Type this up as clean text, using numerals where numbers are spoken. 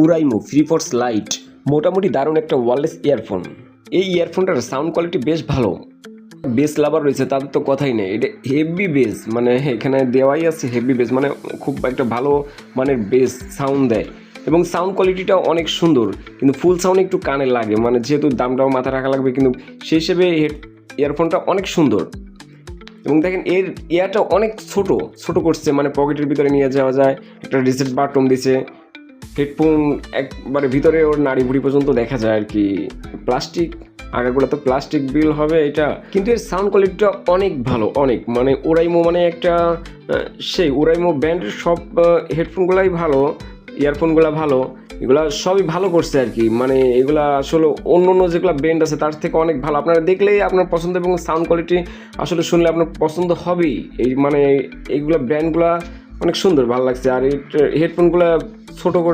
উরাইমো ফ্রিফোর্স light মোটামুটি দারুণ একটা ওয়্যারলেস ইয়ারফোন। এই ইয়ারফোনটার সাউন্ড কোয়ালিটি বেশ ভালো। বেস লাভার রয়েছে তাদের তো কথাই নেই, এটা হেভি বেস, মানে এখানে দেওয়াই আছে হেভি বেস, মানে খুব একটা ভালো মানের বেস সাউন্ড দেয় এবং সাউন্ড কোয়ালিটিটাও অনেক সুন্দর। কিন্তু ফুল সাউন্ড একটু কানে লাগে, মানে যেহেতু দামটাও মাথায় রাখা লাগবে, কিন্তু সেই হিসেবে ইয়ারফোনটা অনেক সুন্দর। এবং দেখেন এর ইয়ারটা অনেক ছোট ছোট করছে, মানে পকেটের ভিতরে নিয়ে যাওয়া যায়, একটা রিসেট বাটন দিছে, হেডফোন একবারে ভিতরে ওর নাড়ি ভুড়ি পর্যন্ত দেখা যায় আর কি। প্লাস্টিক আগাগুলো তো প্লাস্টিক বিল হবে এটা, কিন্তু এর সাউন্ড কোয়ালিটিটা অনেক ভালো, অনেক, মানে ওরাইমো মানে একটা সেই ওরাইমো ব্র্যান্ডের সব হেডফোনগুলাই ভালো, ইয়ারফোনগুলো ভালো, এগুলা সবই ভালো করছে আর কি। মানে এগুলা আসলে অন্য অন্য যেগুলো ব্র্যান্ড আছে তার থেকে অনেক ভালো, আপনারা দেখলেই আপনার পছন্দ এবং সাউন্ড কোয়ালিটি আসলে শুনলে আপনার পছন্দ হবেই। এই মানে এইগুলা ব্র্যান্ডগুলা অনেক সুন্দর, ভালো লাগছে। আর এই হেডফোনগুলো ছোটো করে